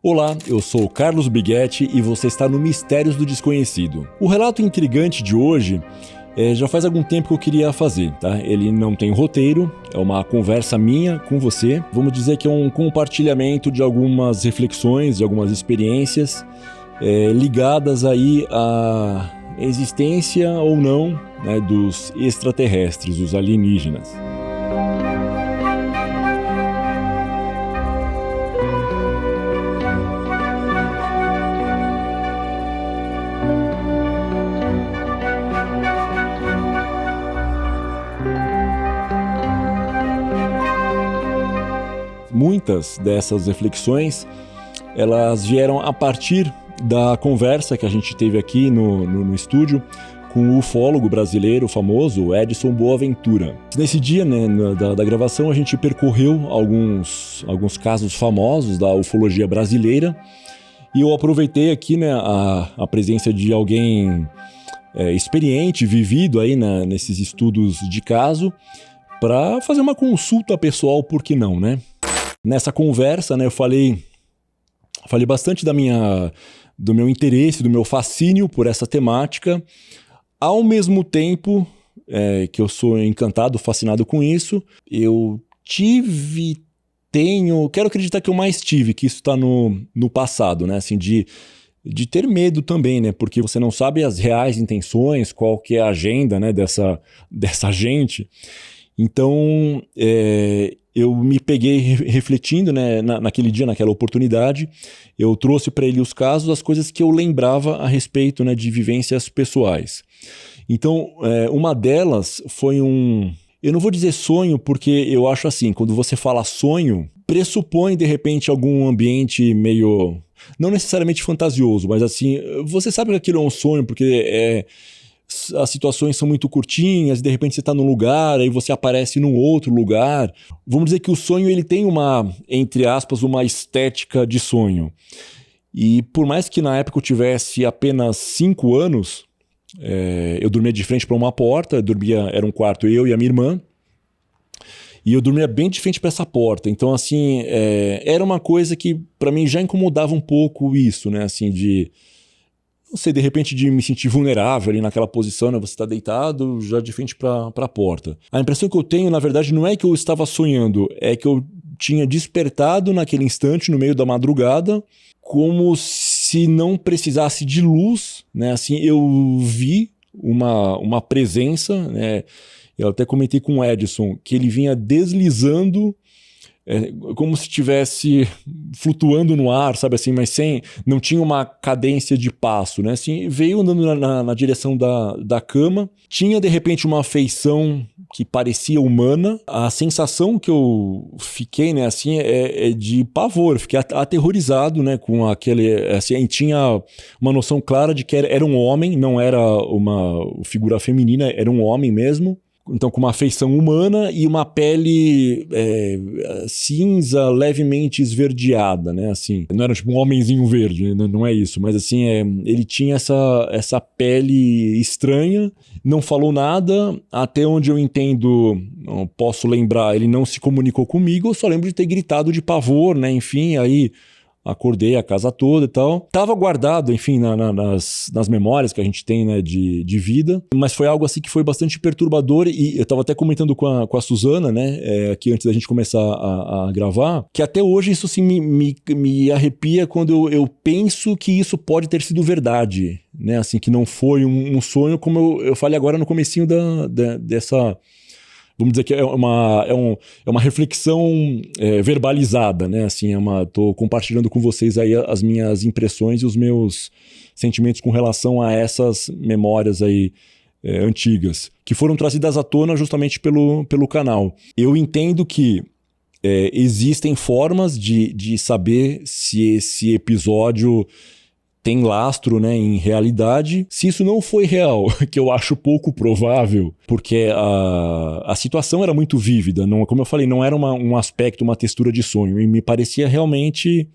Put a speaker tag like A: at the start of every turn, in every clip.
A: Olá, eu sou Carlos Bighetti e você está no Mistérios do Desconhecido. O relato intrigante de hoje já faz algum tempo que eu queria fazer, tá? Ele não tem roteiro, é uma conversa minha com você. Vamos dizer que é um compartilhamento de algumas reflexões, de algumas experiências ligadas aí à existência ou não, né, dos extraterrestres, dos alienígenas. Muitas dessas reflexões, elas vieram a partir da conversa que a gente teve aqui no estúdio com o ufólogo brasileiro famoso Edson Boaventura. Nesse dia, né, da gravação, a gente percorreu alguns casos famosos da ufologia brasileira e eu aproveitei aqui, né, a presença de alguém experiente, vivido aí, né, nesses estudos de caso, para fazer uma consulta pessoal, por que não, né? Nessa conversa, né, eu falei bastante do meu interesse, do meu fascínio por essa temática, ao mesmo tempo que eu sou encantado, fascinado com isso, eu quero acreditar que eu mais tive, que isso está no passado, né, assim, de ter medo também, né, porque você não sabe as reais intenções, qual que é a agenda, né, dessa gente. Então, eu me peguei refletindo, né, naquele dia, naquela oportunidade, eu trouxe para ele os casos, as coisas que eu lembrava a respeito, né, de vivências pessoais. Então, uma delas foi eu não vou dizer sonho, porque eu acho assim, quando você fala sonho, pressupõe de repente algum ambiente meio, não necessariamente fantasioso, mas assim, você sabe que aquilo é um sonho, porque as situações são muito curtinhas e de repente você está num lugar, aí você aparece num outro lugar. Vamos dizer que o sonho ele tem entre aspas, uma estética de sonho. E por mais que na época eu tivesse apenas 5 anos, eu dormia de frente para uma porta, era um quarto eu e a minha irmã, e eu dormia bem de frente para essa porta. Então assim, era uma coisa que para mim já incomodava um pouco isso, né, assim, não sei, de repente de me sentir vulnerável ali naquela posição, né? Você está deitado já de frente para a porta. A impressão que eu tenho, na verdade, não é que eu estava sonhando, é que eu tinha despertado naquele instante, no meio da madrugada, como se não precisasse de luz, né? Assim, eu vi uma presença, né? Eu até comentei com o Edson que ele vinha deslizando, como se estivesse flutuando no ar, sabe assim, mas não tinha uma cadência de passo, né? Assim, veio andando na direção da cama, tinha de repente uma feição que parecia humana. A sensação que eu fiquei, né, assim, é de pavor, fiquei aterrorizado, né, com aquele, assim, tinha uma noção clara de que era um homem, não era uma figura feminina, era um homem mesmo. Então, com uma feição humana e uma pele cinza, levemente esverdeada, né? Assim, não era tipo um homenzinho verde, não é isso. Mas assim, ele tinha essa pele estranha, não falou nada, até onde eu entendo, não posso lembrar, ele não se comunicou comigo, eu só lembro de ter gritado de pavor, né? Enfim, aí acordei a casa toda e tal. Tava guardado, enfim, nas memórias que a gente tem, né, de vida, mas foi algo assim que foi bastante perturbador e eu tava até comentando com a Suzana, né, aqui antes da gente começar a gravar, que até hoje isso assim me arrepia quando eu penso que isso pode ter sido verdade, né, assim, que não foi um sonho, como eu falei agora no comecinho dessa... Vamos dizer que é uma reflexão verbalizada, né? Assim, tô compartilhando com vocês aí as minhas impressões e os meus sentimentos com relação a essas memórias aí antigas, que foram trazidas à tona justamente pelo canal. Eu entendo que existem formas de saber se esse episódio tem lastro, né, em realidade. Se isso não foi real, que eu acho pouco provável, porque a situação era muito vívida, não, como eu falei, não era um aspecto, uma textura de sonho, e me parecia realmente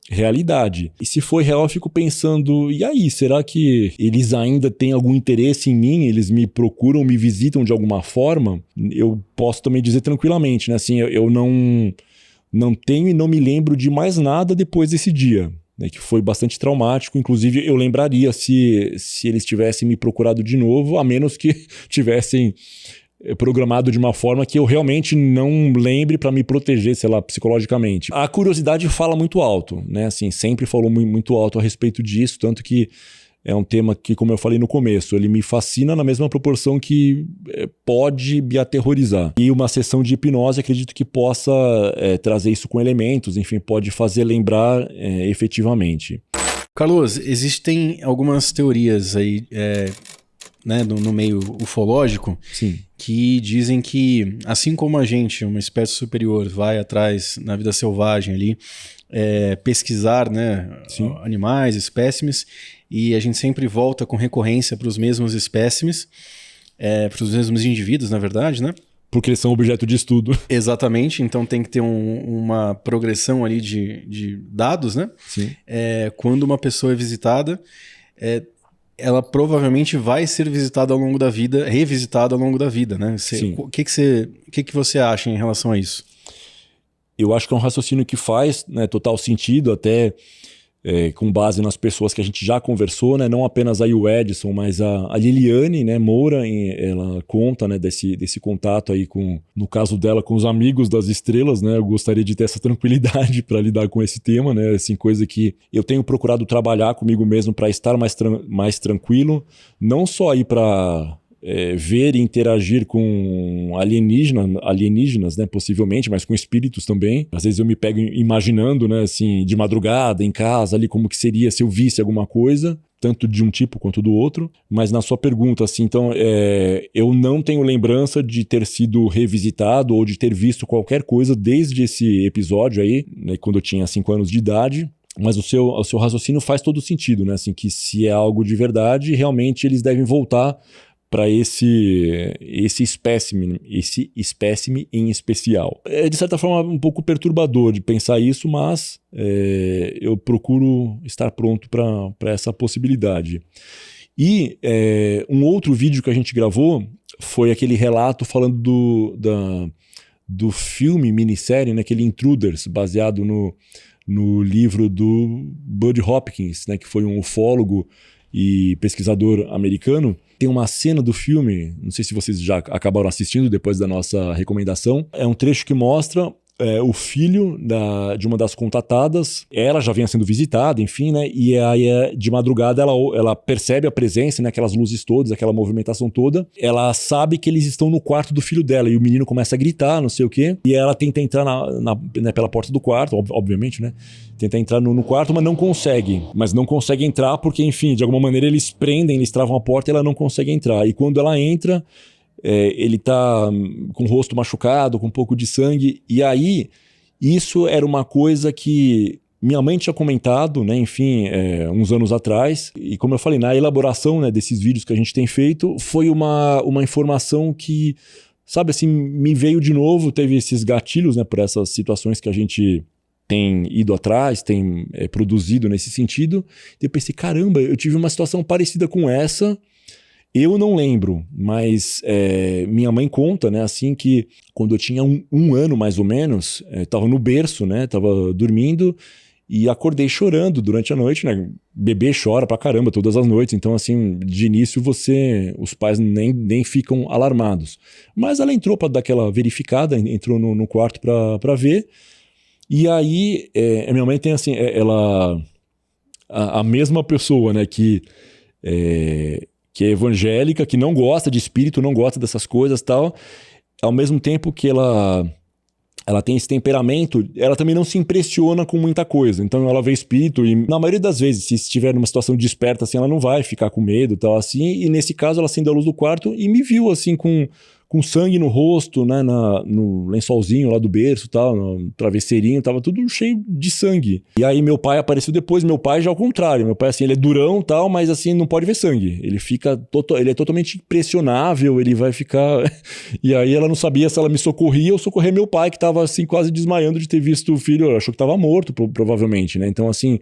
A: realidade. E se foi real, eu fico pensando, e aí, será que eles ainda têm algum interesse em mim? Eles me procuram, me visitam de alguma forma? Eu posso também dizer tranquilamente, né, assim, eu não tenho e não me lembro de mais nada depois desse dia, né, que foi bastante traumático. Inclusive, eu lembraria se eles tivessem me procurado de novo, a menos que tivessem programado de uma forma que eu realmente não lembre para me proteger, sei lá, psicologicamente. A curiosidade fala muito alto, né? Assim, sempre falou muito alto a respeito disso, tanto que é um tema que, como eu falei no começo, ele me fascina na mesma proporção que pode me aterrorizar. E uma sessão de hipnose, acredito que possa trazer isso com elementos, enfim, pode fazer lembrar efetivamente.
B: Carlos, existem algumas teorias aí, né, no meio ufológico,
A: sim,
B: que dizem que, assim como a gente, uma espécie superior, vai atrás na vida selvagem ali, pesquisar, né, animais, espécimes, e a gente sempre volta com recorrência para os mesmos espécimes, para os mesmos indivíduos, na verdade, né?
A: Porque eles são objeto de estudo.
B: Exatamente, então tem que ter uma progressão ali de dados, né?
A: Sim.
B: Quando uma pessoa é visitada, ela provavelmente vai ser visitada ao longo da vida, revisitada ao longo da vida, né? O que você acha em relação a isso?
A: Eu acho que é um raciocínio que faz, né, total sentido, até com base nas pessoas que a gente já conversou, né? Não apenas aí o Edson, mas a Liliane, né, Moura, ela conta, né, desse contato aí no caso dela, com os amigos das estrelas, né? Eu gostaria de ter essa tranquilidade para lidar com esse tema, né? Assim, coisa que eu tenho procurado trabalhar comigo mesmo para estar mais tranquilo, não só aí para ver e interagir com alienígenas, né, possivelmente, mas com espíritos também. Às vezes eu me pego imaginando, né, assim, de madrugada, em casa, ali, como que seria se eu visse alguma coisa, tanto de um tipo quanto do outro. Mas na sua pergunta, assim, então, eu não tenho lembrança de ter sido revisitado ou de ter visto qualquer coisa desde esse episódio aí, né, quando eu tinha 5 anos de idade. Mas o seu raciocínio faz todo sentido, né, assim, que se é algo de verdade, realmente eles devem voltar para esse espécime em especial. É, de certa forma, um pouco perturbador de pensar isso, mas eu procuro estar pronto para essa possibilidade. E um outro vídeo que a gente gravou foi aquele relato falando do filme, minissérie, né, aquele Intruders, baseado no livro do Bud Hopkins, né, que foi um ufólogo e pesquisador americano. Tem uma cena do filme, não sei se vocês já acabaram assistindo depois da nossa recomendação, é um trecho que mostra o filho de uma das contatadas. Ela já vinha sendo visitada, enfim, né? E aí de madrugada ela percebe a presença, né? Aquelas luzes todas, aquela movimentação toda. Ela sabe que eles estão no quarto do filho dela e o menino começa a gritar, não sei o quê. E ela tenta entrar né, pela porta do quarto, obviamente, né? Tenta entrar no quarto, mas não consegue. Mas não consegue entrar porque, enfim, de alguma maneira eles travam a porta e ela não consegue entrar. E quando ela entra, ele tá com o rosto machucado, com um pouco de sangue. E aí, isso era uma coisa que minha mãe tinha comentado, né, enfim, uns anos atrás. E como eu falei, na elaboração, né, desses vídeos que a gente tem feito, foi uma informação que, sabe assim, me veio de novo, teve esses gatilhos, né, por essas situações que a gente tem ido atrás, tem produzido nesse sentido. E eu pensei, caramba, eu tive uma situação parecida com essa. Eu não lembro, mas minha mãe conta, né, assim, que quando eu tinha um ano mais ou menos, estava no berço, né, estava dormindo e acordei chorando durante a noite, né, bebê chora pra caramba todas as noites, então assim, de início os pais nem ficam alarmados. Mas ela entrou para dar aquela verificada, entrou no quarto para ver, e aí minha mãe tem assim, a mesma pessoa, né, que é evangélica, que não gosta de espírito, não gosta dessas coisas e tal, ao mesmo tempo que ela tem esse temperamento, ela também não se impressiona com muita coisa. Então ela vê espírito e, na maioria das vezes, se estiver numa situação desperta, assim, ela não vai ficar com medo e tal, assim. E nesse caso, ela acendeu a luz do quarto e me viu, assim, com sangue no rosto, né, no lençolzinho lá do berço, tal, no travesseirinho, tava tudo cheio de sangue. E aí meu pai apareceu depois, meu pai já ao contrário, meu pai assim, ele é durão, tal, mas assim, não pode ver sangue. Ele ele é totalmente impressionável, ele vai ficar... E aí ela não sabia se ela me socorria ou socorrer meu pai, que tava assim, quase desmaiando de ter visto o filho, achou que tava morto, provavelmente, né? Então assim,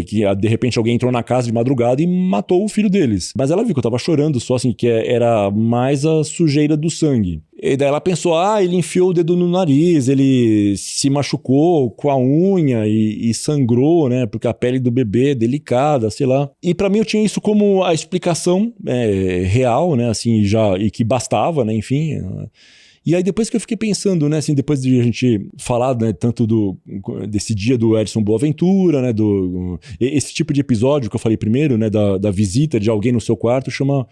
A: que de repente alguém entrou na casa de madrugada e matou o filho deles. Mas ela viu que eu tava chorando só assim, que era mais a sujeira do sangue. E daí ela pensou, ele enfiou o dedo no nariz, ele se machucou com a unha e sangrou, né? Porque a pele do bebê é delicada, sei lá. E pra mim eu tinha isso como a explicação real, né? Assim, e que bastava, né? Enfim. E aí depois que eu fiquei pensando, né, assim, depois de a gente falar, né, tanto desse dia do Edson Boaventura, né, esse tipo de episódio que eu falei primeiro, né, da visita de alguém no seu quarto, chama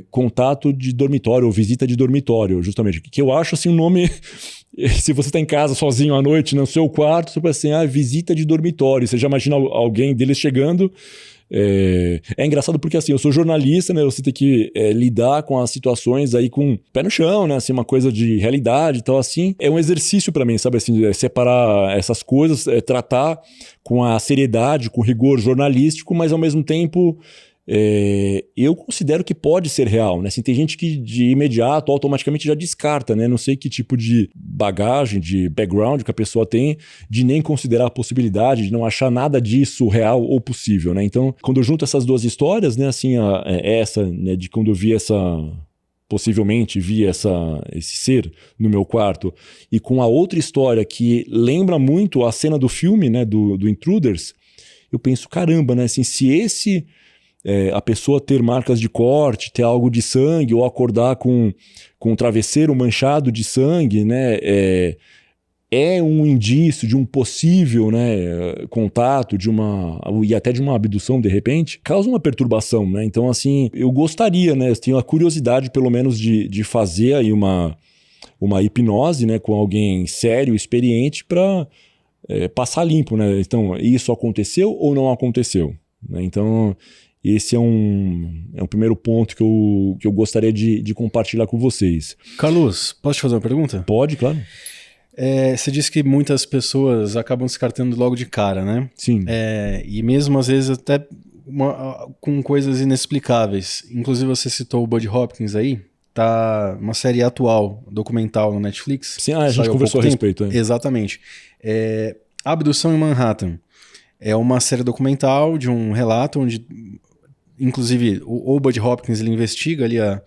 A: contato de dormitório ou visita de dormitório, justamente, que eu acho assim um nome, se você está em casa sozinho à noite no seu quarto, você pensa assim, visita de dormitório, você já imagina alguém deles chegando. É engraçado porque assim, eu sou jornalista, né? Você tem que lidar com as situações aí com pé no chão, né? Assim, uma coisa de realidade e tal, assim. É um exercício para mim, sabe? Assim, separar essas coisas, tratar com a seriedade, com o rigor jornalístico, mas ao mesmo tempo eu considero que pode ser real, né? Assim, tem gente que de imediato, automaticamente já descarta, né? Não sei que tipo de bagagem, de background que a pessoa tem, de nem considerar a possibilidade, de não achar nada disso real ou possível, né? Então, quando eu junto essas duas histórias, né? Assim, essa, né? De quando eu vi possivelmente vi esse ser no meu quarto, e com a outra história que lembra muito a cena do filme, né? Do Intruders, eu penso, caramba, né? Assim, se a pessoa ter marcas de corte, ter algo de sangue, ou acordar com um travesseiro manchado de sangue, né? É um indício de um possível, né, contato, e até de uma abdução, de repente, causa uma perturbação, né? Então, assim, eu gostaria, né? Eu tenho a curiosidade, pelo menos, de fazer aí uma hipnose, né, com alguém sério, experiente, para passar limpo, né? Então, isso aconteceu ou não aconteceu? Né? Então, esse é um primeiro ponto que eu gostaria de compartilhar com vocês.
B: Carlos, posso te fazer uma pergunta?
A: Pode, claro.
B: Você disse que muitas pessoas acabam descartando logo de cara, né?
A: Sim.
B: E mesmo às vezes até com coisas inexplicáveis. Inclusive você citou o Buddy Hopkins aí. Tá uma série atual, documental no Netflix.
A: Sim, a gente conversou a respeito.
B: Exatamente. Abdução em Manhattan. É uma série documental de um relato onde, inclusive, o Buddy Hopkins ele investiga ali a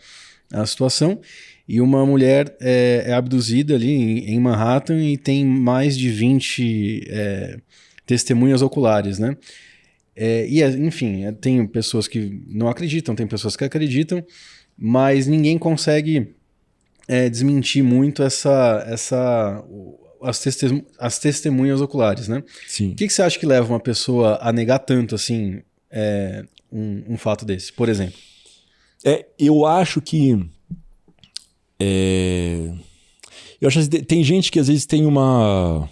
B: situação, e uma mulher é abduzida ali em Manhattan e tem mais de 20 testemunhas oculares, né? Enfim, tem pessoas que não acreditam, tem pessoas que acreditam, mas ninguém consegue desmentir muito as testemunhas oculares, né?
A: Sim.
B: O que você acha que leva uma pessoa a negar tanto assim um fato desse, por exemplo?
A: Eu acho que eu acho que tem gente que às vezes tem uma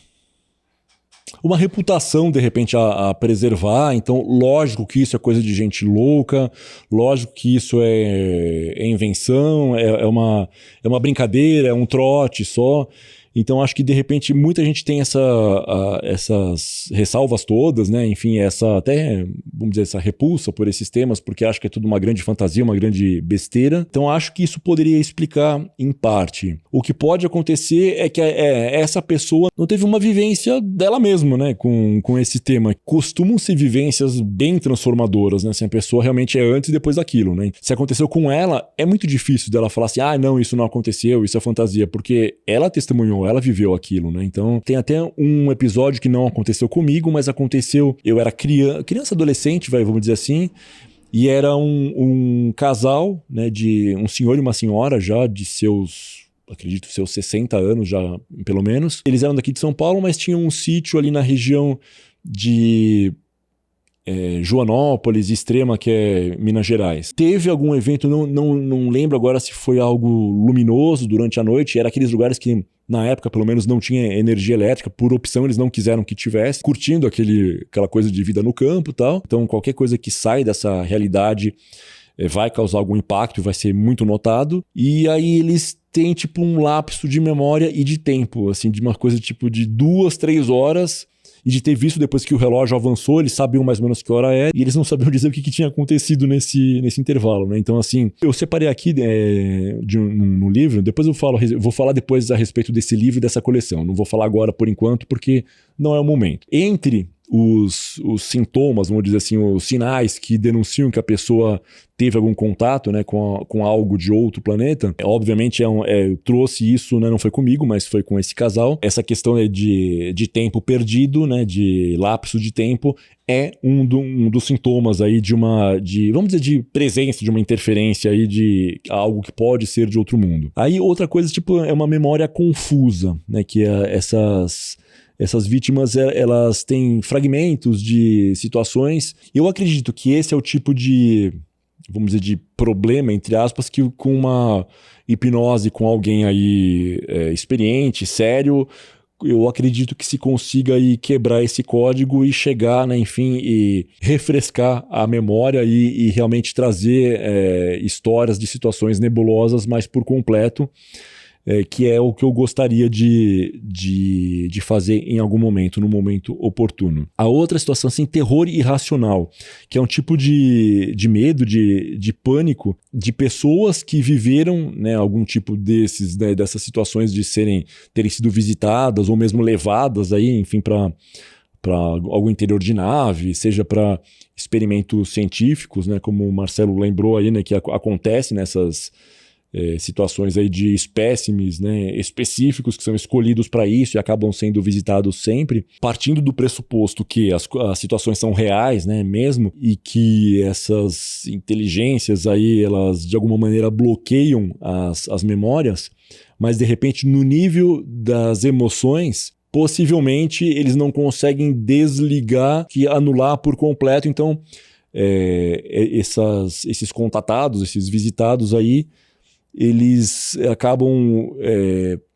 A: reputação, de repente, a preservar. Então, lógico que isso é coisa de gente louca, lógico que isso é invenção, é uma brincadeira, é um trote só. Então, acho que, de repente, muita gente tem essas ressalvas todas, né? Enfim, vamos dizer, essa repulsa por esses temas, porque acho que é tudo uma grande fantasia, uma grande besteira. Então, acho que isso poderia explicar, em parte. O que pode acontecer é que essa pessoa não teve uma vivência dela mesma, né? Com esse tema. Costumam ser vivências bem transformadoras, né? Se a pessoa realmente é antes e depois daquilo, né? Se aconteceu com ela, é muito difícil dela falar assim, não, isso não aconteceu, isso é fantasia, porque ela testemunhou, ela viveu aquilo, né? Então, tem até um episódio que não aconteceu comigo, mas aconteceu, eu era criança adolescente, vamos dizer assim, e era um casal, né, de um senhor e uma senhora já de seus 60 anos já, pelo menos. Eles eram daqui de São Paulo, mas tinham um sítio ali na região de Joanópolis, Extrema, que é Minas Gerais. Teve algum evento, não lembro agora se foi algo luminoso durante a noite, era aqueles lugares que na época pelo menos não tinha energia elétrica, por opção eles não quiseram que tivesse, curtindo aquela coisa de vida no campo e tal. Então qualquer coisa que sai dessa realidade vai causar algum impacto, vai ser muito notado. E aí eles têm tipo um lapso de memória e de tempo, assim, de uma coisa tipo de 2, 3 horas, e de ter visto depois que o relógio avançou, eles sabiam mais ou menos que hora é, e eles não sabiam dizer o que tinha acontecido nesse intervalo, né? Então, assim, eu separei aqui no livro, depois eu vou falar depois a respeito desse livro e dessa coleção. Não vou falar agora por enquanto, porque não é o momento. Entre os sintomas, vamos dizer assim, os sinais que denunciam que a pessoa teve algum contato, né, com algo de outro planeta. Obviamente eu trouxe isso, né, não foi comigo, mas foi com esse casal. Essa questão de tempo perdido, né, de lapso de tempo, é um dos sintomas aí vamos dizer, de presença, de uma interferência aí de algo que pode ser de outro mundo. Aí outra coisa, tipo, é uma memória confusa, né, que essas vítimas, elas têm fragmentos de situações. Eu acredito que esse é o tipo de, vamos dizer, de problema, entre aspas, que com uma hipnose com alguém aí experiente, sério, eu acredito que se consiga aí quebrar esse código e chegar, né, enfim, e refrescar a memória e realmente trazer histórias de situações nebulosas, mas por completo, que é o que eu gostaria de fazer em algum momento, no momento oportuno. A outra situação, assim, terror irracional, que é um tipo de medo, de pânico de pessoas que viveram, né, algum tipo dessas situações de terem sido visitadas ou mesmo levadas aí, enfim, para algum interior de nave, seja para experimentos científicos, né, como o Marcelo lembrou aí, né, que acontece nessas situações aí de espécimes, né, específicos que são escolhidos para isso e acabam sendo visitados sempre, partindo do pressuposto que as situações são reais, né, mesmo, e que essas inteligências aí, elas de alguma maneira bloqueiam as memórias, mas de repente no nível das emoções, possivelmente eles não conseguem desligar, anular por completo. Então esses contatados, esses visitados aí, eles acabam,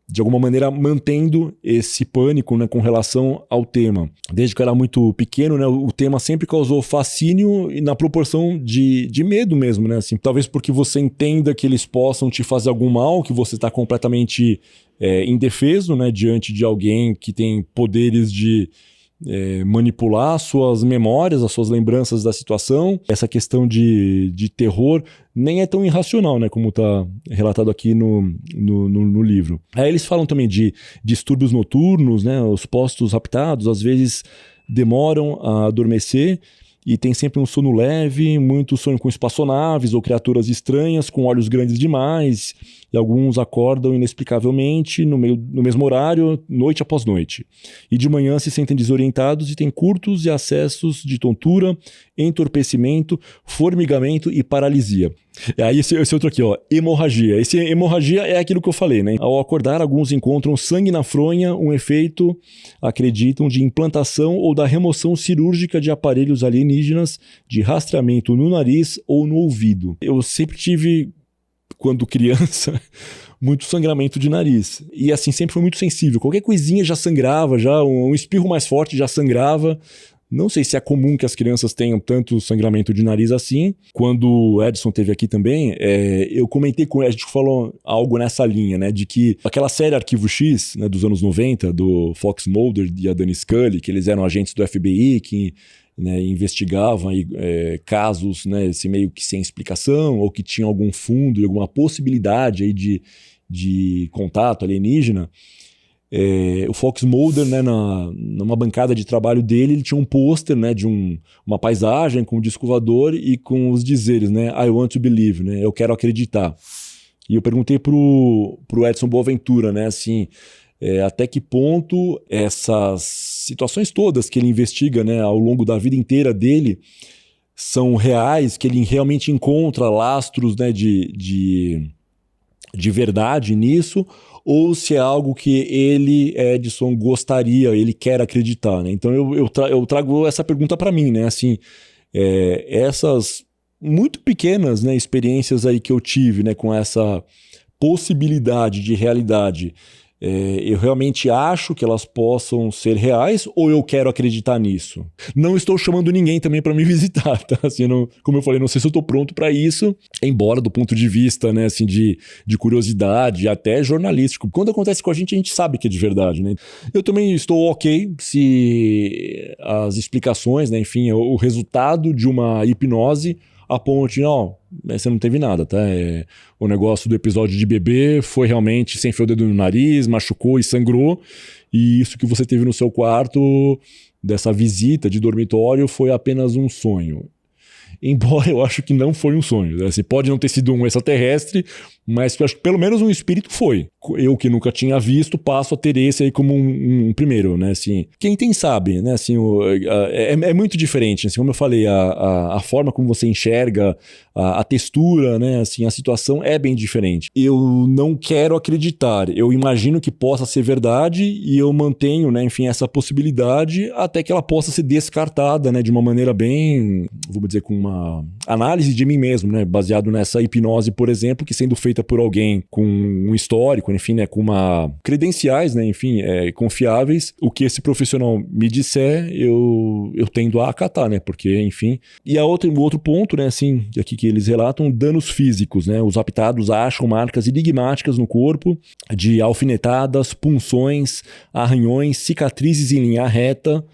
A: de alguma maneira, mantendo esse pânico, né, com relação ao tema. Desde que eu era muito pequeno, né, o tema sempre causou fascínio e na proporção de medo mesmo, né? Assim, talvez porque você entenda que eles possam te fazer algum mal, que você está completamente indefeso, né, diante de alguém que tem poderes de manipular suas memórias, as suas lembranças da situação. Essa questão de terror nem é tão irracional, né, como está relatado aqui no livro. Aí eles falam também de distúrbios noturnos, né, os postos raptados às vezes demoram a adormecer e tem sempre um sono leve, muito sonho com espaçonaves ou criaturas estranhas com olhos grandes demais, e alguns acordam inexplicavelmente no mesmo horário, noite após noite. E de manhã se sentem desorientados e têm curtos e acessos de tontura, entorpecimento, formigamento e paralisia. Aí esse outro aqui, ó, hemorragia. Esse hemorragia é aquilo que eu falei, né? Ao acordar, alguns encontram sangue na fronha, um efeito, acreditam, de implantação ou da remoção cirúrgica de aparelhos alienígenas, de rastreamento no nariz ou no ouvido. Eu sempre tive, quando criança, muito sangramento de nariz. E assim, sempre foi muito sensível. Qualquer coisinha já sangrava, já um espirro mais forte já sangrava. Não sei se é comum que as crianças tenham tanto sangramento de nariz assim. Quando o Edson esteve aqui também, eu comentei com ele, a gente falou algo nessa linha, né? De que aquela série Arquivo X, né, dos anos 90, do Fox Mulder e a Dani Scully, que eles eram agentes do FBI, que, né, investigavam aí, casos, né, assim, meio que sem explicação, ou que tinham algum fundo, alguma possibilidade aí de contato alienígena. O Fox Mulder, né, numa bancada de trabalho dele, ele tinha um pôster, né, de uma paisagem com um disco voador e com os dizeres, né, I want to believe, né, eu quero acreditar. E eu perguntei pro Edson Boaventura, né, assim, até que ponto essas situações todas que ele investiga, né, ao longo da vida inteira dele são reais, que ele realmente encontra lastros, né, de verdade nisso, ou se é algo que ele, Edson, ele quer acreditar, né? Então eu trago essa pergunta para mim, né? Assim, essas muito pequenas, né, experiências aí que eu tive, né, com essa possibilidade de realidade, eu realmente acho que elas possam ser reais ou eu quero acreditar nisso? Não estou chamando ninguém também para me visitar, tá? Assim, como eu falei, não sei se eu estou pronto para isso, embora do ponto de vista, né, assim, de curiosidade, até jornalístico. Quando acontece com a gente sabe que é de verdade, né? Eu também estou ok se as explicações, né, enfim, o resultado de uma hipnose aponte, não, você não teve nada, tá? O negócio do episódio de bebê foi realmente sem enfiar o dedo no nariz, machucou e sangrou, e isso que você teve no seu quarto dessa visita de dormitório foi apenas um sonho. Embora eu acho que não foi um sonho. Né? Assim, pode não ter sido um extraterrestre, mas eu acho que pelo menos um espírito foi. Eu que nunca tinha visto, passo a ter esse aí como um primeiro, né? Assim, quem tem sabe, né? Assim, é muito diferente. Assim, como eu falei, a forma como você enxerga, a textura, né? Assim, a situação é bem diferente. Eu não quero acreditar. Eu imagino que possa ser verdade e eu mantenho, né? Enfim, essa possibilidade até que ela possa ser descartada, né? De uma maneira bem, vamos dizer, com uma análise de mim mesmo, né? Baseado nessa hipnose, por exemplo, que sendo feita por alguém com um histórico, enfim, né? Com uma credenciais, né? Enfim, confiáveis. O que esse profissional me disser, eu tendo a acatar, né? Porque, enfim... E o outro ponto, né? Assim, aqui que eles relatam, danos físicos, né? Os aptados acham marcas enigmáticas no corpo de alfinetadas, punções, arranhões, cicatrizes em linha reta,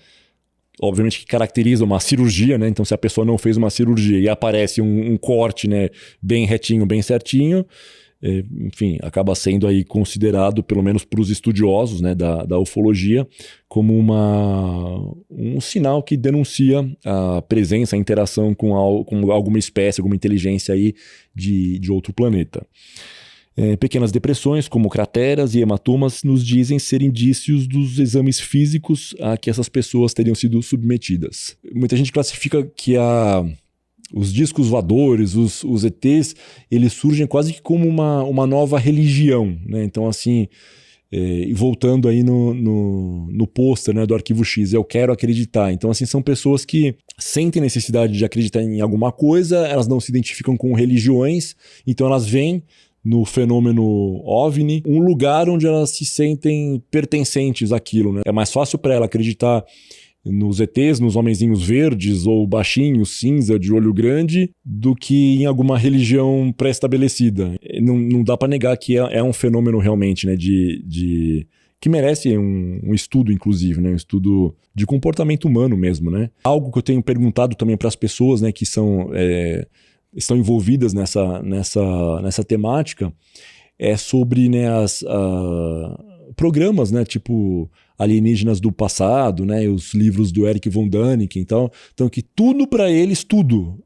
A: obviamente que caracteriza uma cirurgia, né? Então, se a pessoa não fez uma cirurgia e aparece um corte, né, bem retinho, bem certinho, enfim, acaba sendo aí considerado, pelo menos para os estudiosos, né, da ufologia, como um sinal que denuncia a presença, a interação com alguma espécie, alguma inteligência aí de outro planeta. Pequenas depressões, como crateras e hematomas, nos dizem ser indícios dos exames físicos a que essas pessoas teriam sido submetidas. Muita gente classifica que os discos voadores, os ETs, eles surgem quase que como uma nova religião, né? Então, assim, e voltando aí no pôster, né, do Arquivo X, eu quero acreditar. Então, assim, são pessoas que sentem necessidade de acreditar em alguma coisa, elas não se identificam com religiões, então elas veem no fenômeno OVNI um lugar onde elas se sentem pertencentes àquilo, né? É mais fácil para ela acreditar nos ETs, nos homenzinhos verdes ou baixinhos, cinza, de olho grande, do que em alguma religião pré-estabelecida. Não dá para negar que é um fenômeno realmente, né, que merece um estudo, inclusive, né, um estudo de comportamento humano mesmo, né? Algo que eu tenho perguntado também para as pessoas, né, que estão envolvidas nessa temática, é sobre, né, programas, né, tipo Alienígenas do Passado, né, os livros do Eric von Däniken, então que tudo para eles, tudo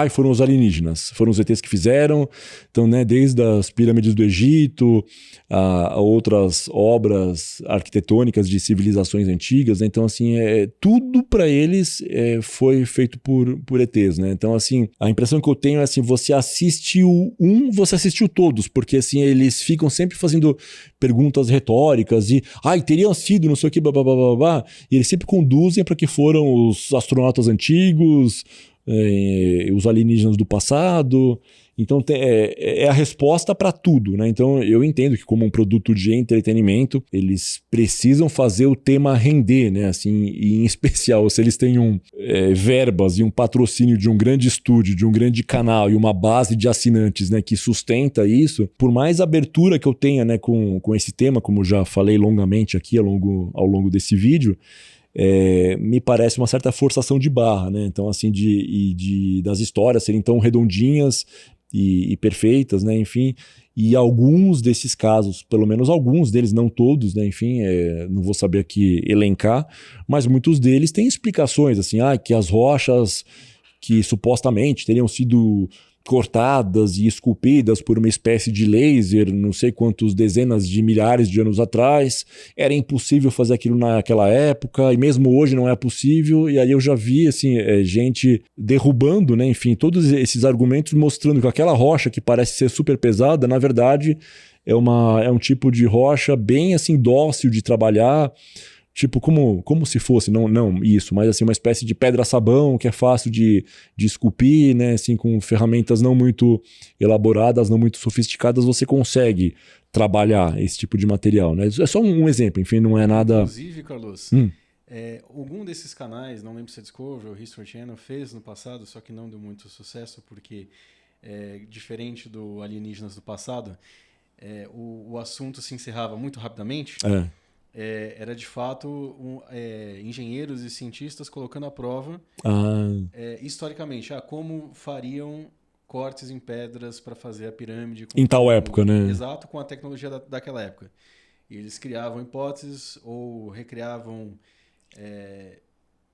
A: foram os alienígenas, foram os ETs que fizeram, então, né, desde as pirâmides do Egito a outras obras arquitetônicas de civilizações antigas, né? Então, assim, tudo para eles foi feito por ETs, né? Então, assim, a impressão que eu tenho é assim, você assistiu você assistiu todos, porque, assim, eles ficam sempre fazendo perguntas retóricas e, teriam sido não sei o que, blá, blá, blá, blá, blá, e eles sempre conduzem para que foram os astronautas antigos, os alienígenas do passado. Então é a resposta para tudo, né? Então eu entendo que, como um produto de entretenimento, eles precisam fazer o tema render, né? Assim, e em especial, se eles têm verbas e um patrocínio de um grande estúdio, de um grande canal e uma base de assinantes, né, que sustenta isso, por mais abertura que eu tenha, né, com esse tema, como já falei longamente aqui ao longo desse vídeo, me parece uma certa forçação de barra, né? Então, assim, das histórias serem tão redondinhas e perfeitas, né? Enfim, e alguns desses casos, pelo menos alguns deles, não todos, né? Enfim, não vou saber aqui elencar, mas muitos deles têm explicações, assim, que as rochas que supostamente teriam sido cortadas e esculpidas por uma espécie de laser, não sei quantos dezenas de milhares de anos atrás, era impossível fazer aquilo naquela época, e mesmo hoje não é possível. E aí eu já vi, assim, gente derrubando, né, enfim, todos esses argumentos, mostrando que aquela rocha que parece ser super pesada, na verdade é um tipo de rocha bem, assim, dócil de trabalhar, tipo, como se fosse, não isso, mas assim, uma espécie de pedra-sabão que é fácil de esculpir, né? Assim, com ferramentas não muito elaboradas, não muito sofisticadas, você consegue trabalhar esse tipo de material, né? É só um exemplo, enfim, não é nada...
B: Inclusive, Carlos, algum desses canais, não lembro se é Discovery ou History Channel, fez no passado, só que não deu muito sucesso, porque diferente do Alienígenas do Passado, o assunto se encerrava muito rapidamente. Era de fato engenheiros e cientistas colocando à prova historicamente como fariam cortes em pedras para fazer a pirâmide
A: em tal época, né?
B: Exato, com a tecnologia daquela época. E eles criavam hipóteses ou recriavam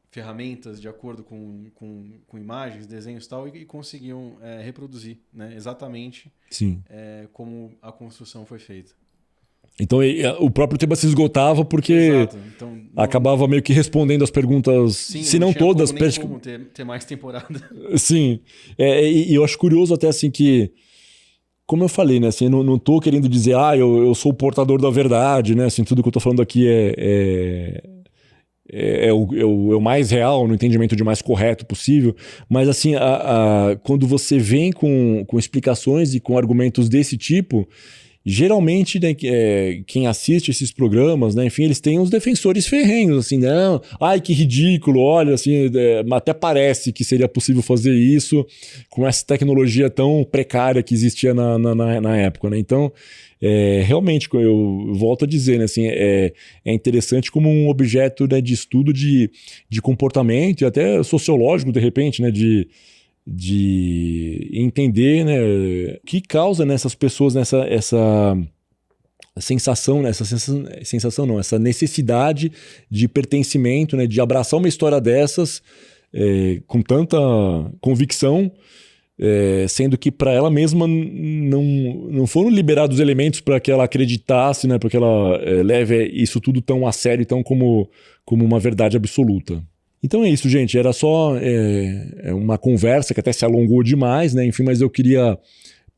B: ferramentas de acordo com imagens, desenhos e tal, e conseguiam reproduzir, né, exatamente como a construção foi feita.
A: Então o próprio tema se esgotava porque então, acabava meio que respondendo as perguntas, se não todas...
B: Como ter mais temporada.
A: Sim, e eu acho curioso até assim que, como eu falei, né, assim, não tô querendo dizer, eu sou o portador da verdade, né, assim, tudo que eu tô falando aqui é o mais real, no entendimento de mais correto possível, mas assim, quando você vem com explicações e com argumentos desse tipo, geralmente, né, quem assiste esses programas, né, enfim, eles têm uns defensores ferrenhos, assim, não, ai que ridículo, olha, assim, até parece que seria possível fazer isso com essa tecnologia tão precária que existia na época, né, então, realmente, eu volto a dizer, né, assim, é interessante como um objeto, né, de estudo de comportamento e até sociológico, de repente, né, de entender, né, o que causa nessas pessoas essa sensação, né, essa necessidade de pertencimento, né, de abraçar uma história dessas com tanta convicção, sendo que para ela mesma não foram liberados elementos para que ela acreditasse, né, para que ela leve isso tudo tão a sério, tão como uma verdade absoluta. Então é isso, gente. Era só uma conversa que até se alongou demais, né? Enfim, mas eu queria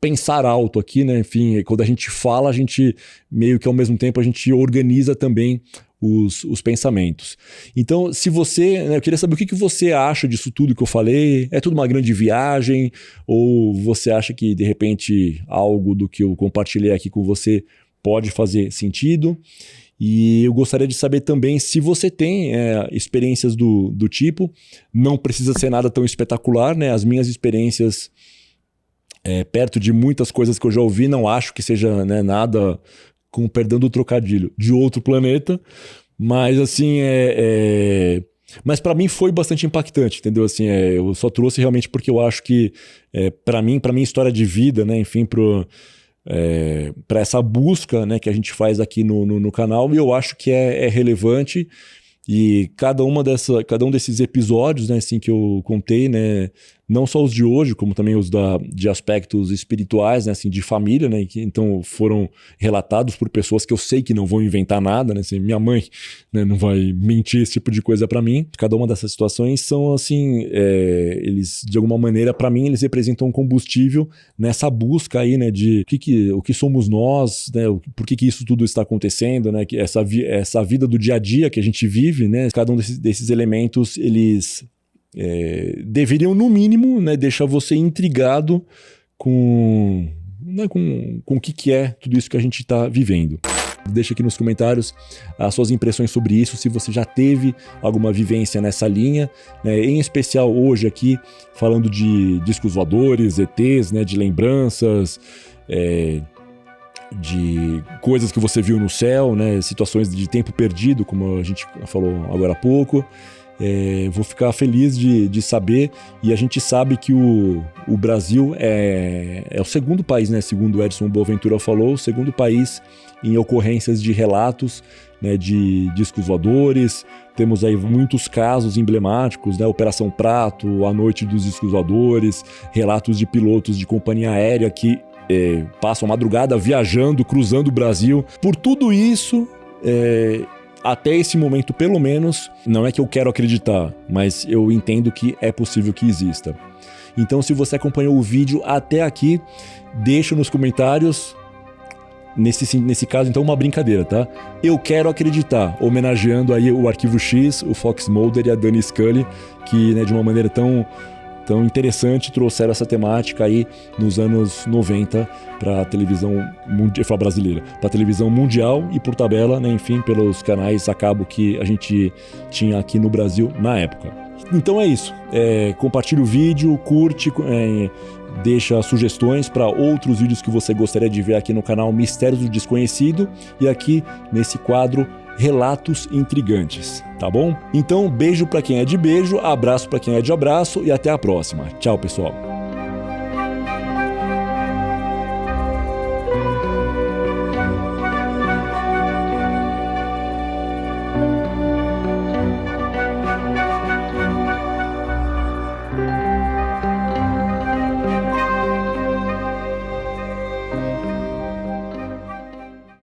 A: pensar alto aqui, né? Enfim, quando a gente fala, a gente meio que ao mesmo tempo a gente organiza também os pensamentos. Então, se você... né, eu queria saber o que você acha disso tudo que eu falei. É tudo uma grande viagem? Ou você acha que, de repente, algo do que eu compartilhei aqui com você pode fazer sentido? E eu gostaria de saber também se você tem experiências do tipo. Não precisa ser nada tão espetacular, né? As minhas experiências, perto de muitas coisas que eu já ouvi, não acho que seja, né, nada, com perdão do trocadilho, de outro planeta. Mas assim, mas para mim foi bastante impactante, entendeu? Assim, eu só trouxe realmente porque eu acho que, para mim, história de vida, né? Enfim, para essa busca, né, que a gente faz aqui no canal, e eu acho que é relevante. E cada um desses episódios, né, assim, que eu contei, né, não só os de hoje, como também os de aspectos espirituais, né, assim, de família, né, que então foram relatados por pessoas que eu sei que não vão inventar nada, né, assim, minha mãe, né, não vai mentir esse tipo de coisa para mim. Cada uma dessas situações são assim, eles de alguma maneira, para mim, eles representam um combustível nessa busca aí, né, de o que somos nós, né, por que isso tudo está acontecendo, né, que essa vida do dia a dia que a gente vive, né, cada um desses elementos, eles deveriam, no mínimo, né, deixar você intrigado com o que é tudo isso que a gente está vivendo. Deixa aqui nos comentários as suas impressões sobre isso, se você já teve alguma vivência nessa linha, né, em especial hoje aqui, falando de discos voadores, ETs, né, de lembranças, de coisas que você viu no céu, né, situações de tempo perdido, como a gente falou agora há pouco. Vou ficar feliz de saber, e a gente sabe que o Brasil é o segundo país, né, segundo o Edson Boaventura falou, o segundo país em ocorrências de relatos, né, de discos voadores. Temos aí muitos casos emblemáticos, né, Operação Prato, a noite dos discos voadores, relatos de pilotos de companhia aérea que passam a madrugada viajando, cruzando o Brasil. Por tudo isso, até esse momento, pelo menos, não é que eu quero acreditar, mas eu entendo que é possível que exista. Então, se você acompanhou o vídeo até aqui, deixa nos comentários. Nesse caso, então, uma brincadeira, tá? Eu quero acreditar, homenageando aí o Arquivo X, o Fox Mulder e a Dani Scully, que, né, de uma maneira tão interessante, trouxeram essa temática aí nos anos 90 para a televisão brasileira, para a televisão mundial e por tabela, né, enfim, pelos canais a cabo que a gente tinha aqui no Brasil na época. Então é isso. Compartilha o vídeo, curte, deixa sugestões para outros vídeos que você gostaria de ver aqui no canal Mistérios do Desconhecido e aqui nesse quadro Relatos Intrigantes, tá bom? Então, beijo para quem é de beijo, abraço para quem é de abraço e até a próxima. Tchau, pessoal.